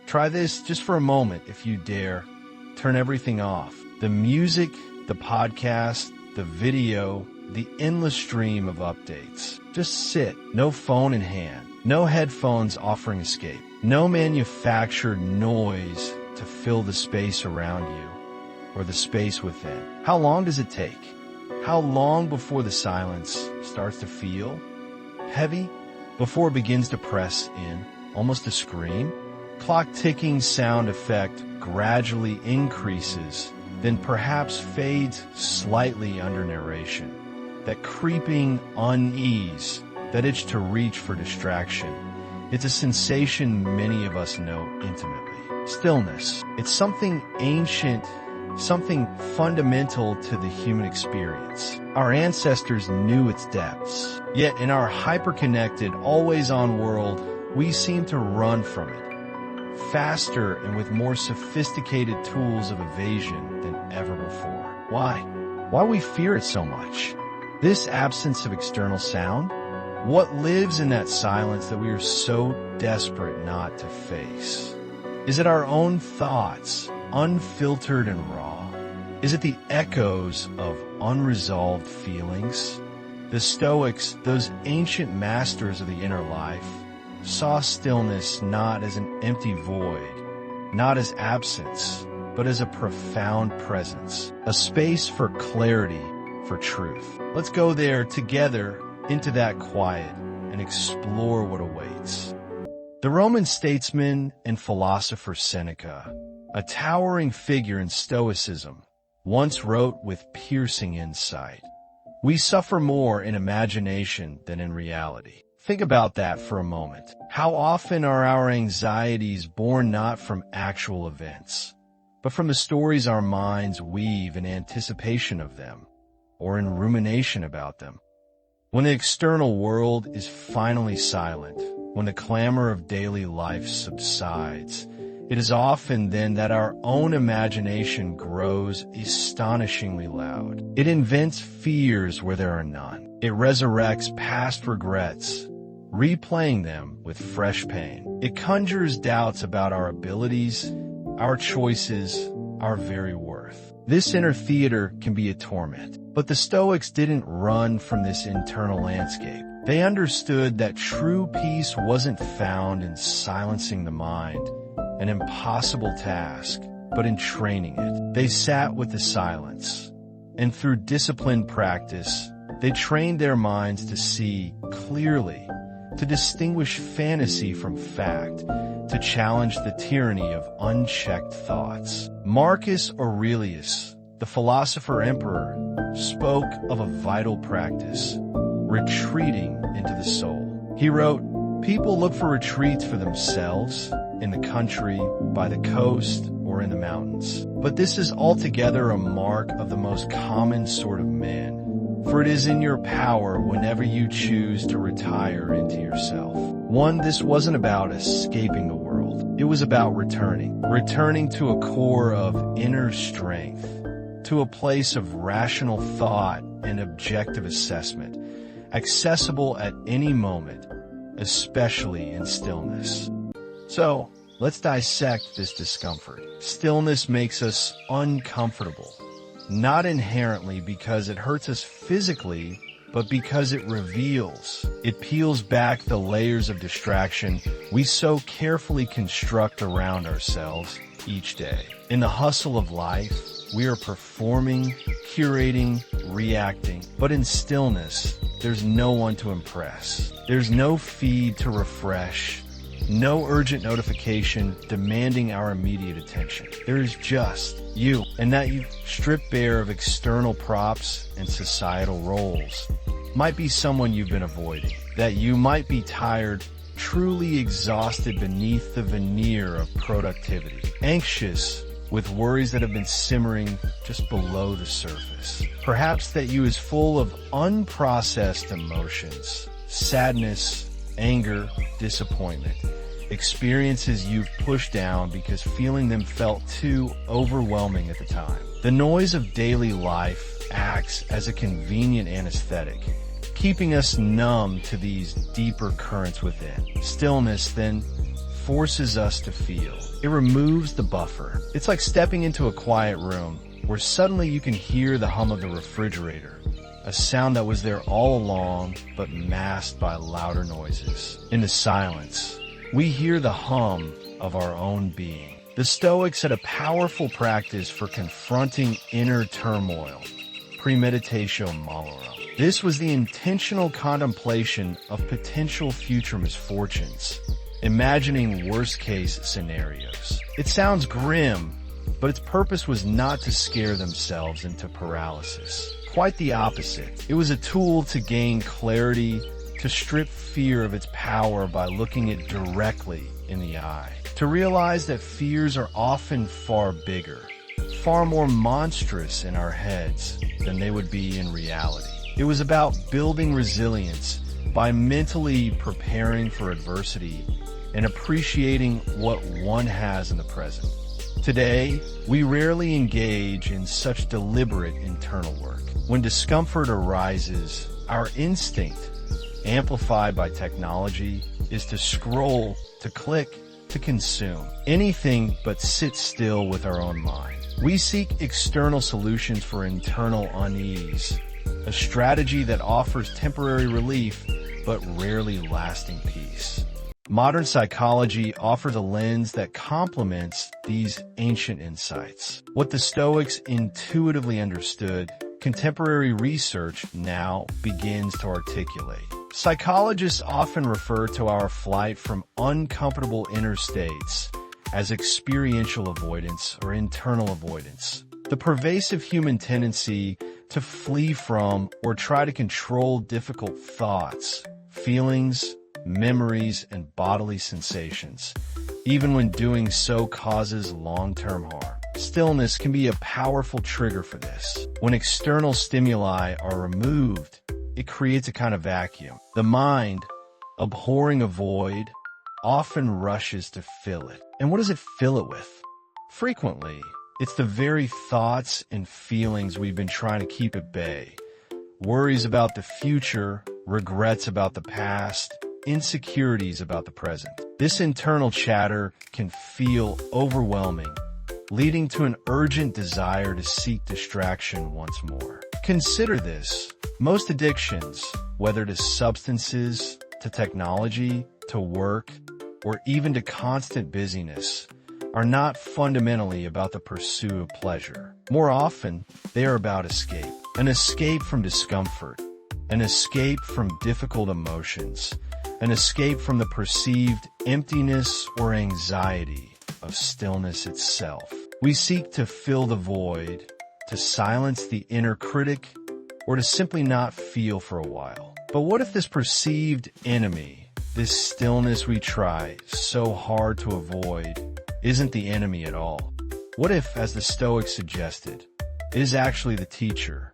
Try this just for a moment if you dare. Turn everything off. The music, the podcast, the video, the endless stream of updates. Just sit, no phone in hand, no headphones offering escape, no manufactured noise to fill the space around you or the space within. How long does it take? How long before the silence starts to feel heavy? Before it begins to press in, almost a scream? Clock ticking sound effect gradually increases, then perhaps fades slightly under narration. That creeping unease, that itch to reach for distraction. It's a sensation many of us know intimately. Stillness. It's something ancient, something fundamental to the human experience. Our ancestors knew its depths. Yet in our hyper-connected, always-on world, we seem to run from it. Faster and with more sophisticated tools of evasion than ever before. Why? Why we fear it so much? This absence of external sound? What lives in that silence that we are so desperate not to face? Is it our own thoughts, unfiltered and raw? Is it the echoes of unresolved feelings? The Stoics, those ancient masters of the inner life, saw stillness not as an empty void, not as absence, but as a profound presence, a space for clarity, for truth. Let's go there together into that quiet and explore what awaits. The Roman statesman and philosopher Seneca, a towering figure in Stoicism, once wrote with piercing insight, "We suffer more in imagination than in reality." Think about that for a moment. How often are our anxieties born not from actual events, but from the stories our minds weave in anticipation of them, or in rumination about them? When the external world is finally silent, when the clamor of daily life subsides, it is often then that our own imagination grows astonishingly loud. It invents fears where there are none. It resurrects past regrets, replaying them with fresh pain. It conjures doubts about our abilities, our choices, our very worth. This inner theater can be a torment. But the Stoics didn't run from this internal landscape. They understood that true peace wasn't found in silencing the mind, an impossible task, but in training it. They sat with the silence, and through disciplined practice, they trained their minds to see clearly, to distinguish fantasy from fact, to challenge the tyranny of unchecked thoughts. Marcus Aurelius, the philosopher-emperor, spoke of a vital practice, retreating into the soul. He wrote, "People look for retreats for themselves, in the country, by the coast, or in the mountains. But this is altogether a mark of the most common sort of man, for it is in your power whenever you choose to retire into yourself." This wasn't about escaping the world. It was about returning to a core of inner strength, to a place of rational thought and objective assessment, accessible at any moment, especially in stillness. So, let's dissect this discomfort. Stillness makes us uncomfortable, not inherently because it hurts us physically, but because it reveals. It peels back the layers of distraction we so carefully construct around ourselves each day. In the hustle of life, we are performing, curating, reacting. But in stillness, there's no one to impress. There's no feed to refresh, no urgent notification demanding our immediate attention. There is just you, and that you stripped bare of external props and societal roles. Might be someone you've been avoiding. That you might be tired, truly exhausted beneath the veneer of productivity. Anxious with worries that have been simmering just below the surface. Perhaps that you is full of unprocessed emotions, sadness, anger, disappointment, experiences you've pushed down because feeling them felt too overwhelming at the time. The noise of daily life acts as a convenient anesthetic, keeping us numb to these deeper currents within. Stillness then forces us to feel. It removes the buffer. It's like stepping into a quiet room where suddenly you can hear the hum of the refrigerator, a sound that was there all along but masked by louder noises. In the silence, we hear the hum of our own being. The Stoics had a powerful practice for confronting inner turmoil, premeditatio malorum. This was the intentional contemplation of potential future misfortunes, imagining worst-case scenarios. It sounds grim, but its purpose was not to scare themselves into paralysis. Quite the opposite. It was a tool to gain clarity, to strip fear of its power by looking it directly in the eye, to realize that fears are often far bigger, far more monstrous in our heads than they would be in reality. It was about building resilience by mentally preparing for adversity and appreciating what one has in the present. Today, we rarely engage in such deliberate internal work. When discomfort arises, our instinct, amplified by technology, is to scroll, to click, to consume. Anything but sit still with our own mind. We seek external solutions for internal unease, a strategy that offers temporary relief but rarely lasting peace. Modern psychology offers a lens that complements these ancient insights. What the Stoics intuitively understood, contemporary research now begins to articulate. Psychologists often refer to our flight from uncomfortable inner states as experiential avoidance or internal avoidance. The pervasive human tendency to flee from or try to control difficult thoughts, feelings, memories, and bodily sensations, even when doing so causes long-term harm. Stillness can be a powerful trigger for this. When external stimuli are removed, it creates a kind of vacuum. The mind, abhorring a void, often rushes to fill it. And what does it fill it with? Frequently, it's the very thoughts and feelings we've been trying to keep at bay. Worries about the future, regrets about the past, insecurities about the present. This internal chatter can feel overwhelming, leading to an urgent desire to seek distraction once more. Consider this. Most addictions, whether to substances, to technology, to work, or even to constant busyness, are not fundamentally about the pursuit of pleasure. More often, they are about escape. An escape from discomfort, an escape from difficult emotions, an escape from the perceived emptiness or anxiety of stillness itself. We seek to fill the void, to silence the inner critic, or to simply not feel for a while. But what if this perceived enemy, this stillness we try so hard to avoid, isn't the enemy at all? What if, as the Stoics suggested, it is actually the teacher?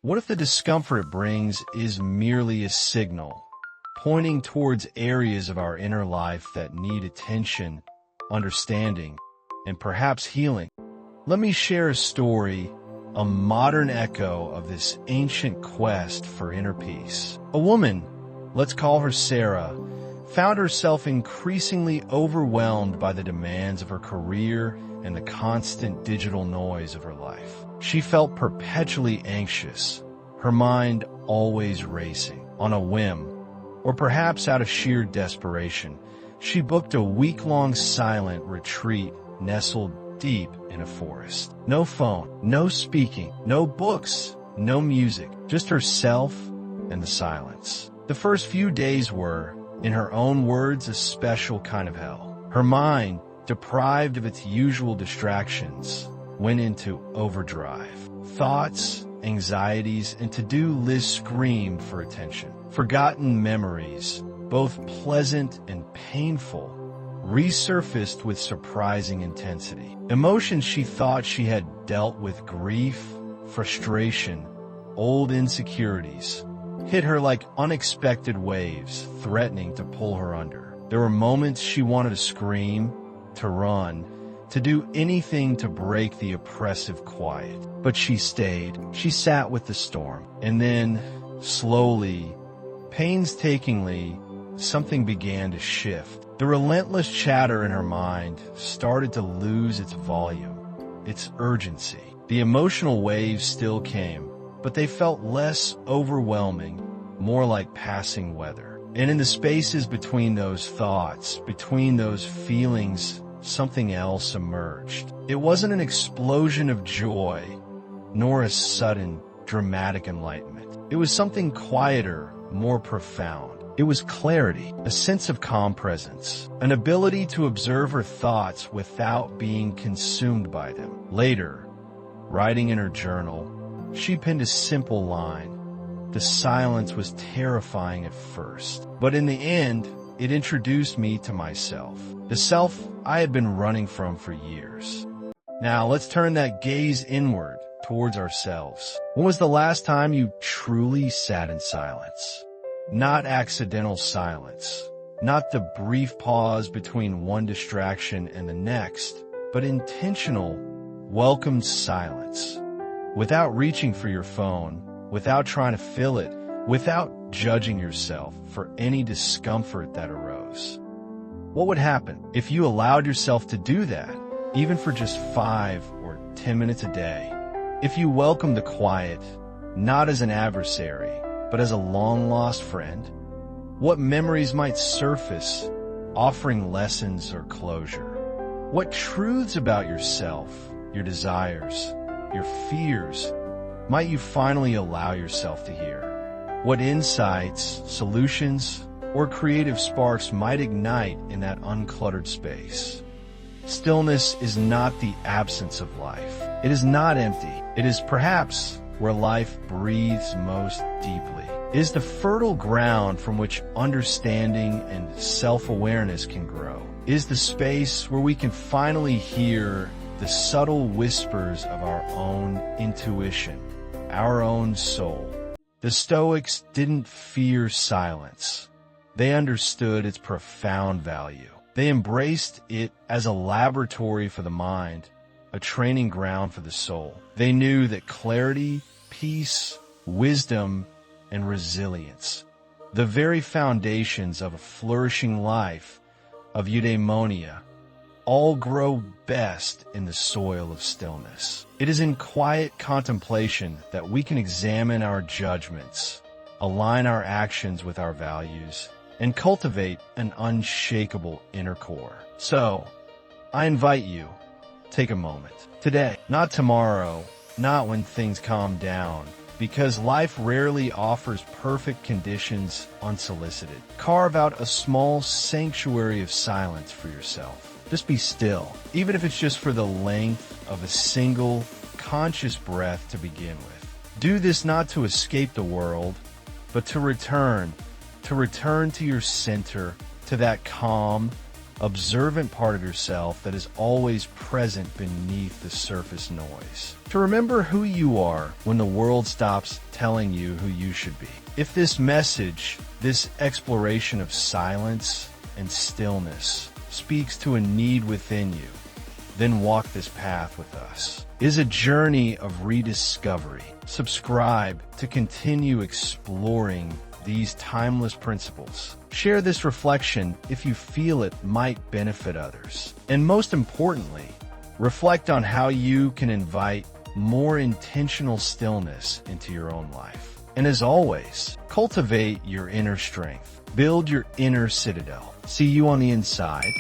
What if the discomfort it brings is merely a signal, pointing towards areas of our inner life that need attention, understanding, and perhaps healing? Let me share a story, a modern echo of this ancient quest for inner peace. A woman, let's call her Sarah, found herself increasingly overwhelmed by the demands of her career and the constant digital noise of her life. She felt perpetually anxious, her mind always racing. On a whim, or perhaps out of sheer desperation, she booked a week-long silent retreat nestled deep in a forest. No phone, no speaking, no books, no music, just herself and the silence. The first few days were, in her own words, a special kind of hell. Her mind, deprived of its usual distractions, went into overdrive. Thoughts, anxieties, and to-do lists screamed for attention. Forgotten memories, both pleasant and painful, resurfaced with surprising intensity. Emotions she thought she had dealt with, grief, frustration, old insecurities, hit her like unexpected waves, threatening to pull her under. There were moments she wanted to scream, to run, to do anything to break the oppressive quiet. But she stayed. She sat with the storm. And then, slowly, painstakingly, something began to shift. The relentless chatter in her mind started to lose its volume, its urgency. The emotional waves still came, but they felt less overwhelming, more like passing weather. And in the spaces between those thoughts, between those feelings, something else emerged. It wasn't an explosion of joy, nor a sudden, dramatic enlightenment. It was something quieter, more profound. It was clarity, a sense of calm presence, an ability to observe her thoughts without being consumed by them. Later, writing in her journal, she penned a simple line. The silence was terrifying at first, but in the end, it introduced me to myself, the self I had been running from for years. Now let's turn that gaze inward towards ourselves. When was the last time you truly sat in silence? Not accidental silence, not the brief pause between one distraction and the next, but intentional, welcomed silence. Without reaching for your phone, without trying to fill it, without judging yourself for any discomfort that arose. What would happen if you allowed yourself to do that, even for just 5 or 10 minutes a day? If you welcomed the quiet, not as an adversary, but as a long-lost friend? What memories might surface, offering lessons or closure? What truths about yourself, your desires, your fears, might you finally allow yourself to hear? What insights, solutions, or creative sparks might ignite in that uncluttered space? Stillness is not the absence of life. It is not empty. It is perhaps where life breathes most deeply. It is the fertile ground from which understanding and self-awareness can grow. It is the space where we can finally hear the subtle whispers of our own intuition, our own soul. The Stoics didn't fear silence. They understood its profound value. They embraced it as a laboratory for the mind, a training ground for the soul. They knew that clarity, peace, wisdom, and resilience, the very foundations of a flourishing life, of eudaimonia, all grow best in the soil of stillness. It is in quiet contemplation that we can examine our judgments, align our actions with our values, and cultivate an unshakable inner core. So, I invite you, take a moment. Today, not tomorrow, not when things calm down, because life rarely offers perfect conditions unsolicited. Carve out a small sanctuary of silence for yourself. Just be still, even if it's just for the length of a single conscious breath to begin with. Do this not to escape the world, but to return to your center, to that calm, observant part of yourself that is always present beneath the surface noise. To remember who you are when the world stops telling you who you should be. If this message, this exploration of silence and stillness speaks to a need within you, then walk this path with us. It is a journey of rediscovery. Subscribe to continue exploring these timeless principles. Share this reflection if you feel it might benefit others. And most importantly, reflect on how you can invite more intentional stillness into your own life. And as always, cultivate your inner strength. Build your inner citadel. See you on the inside.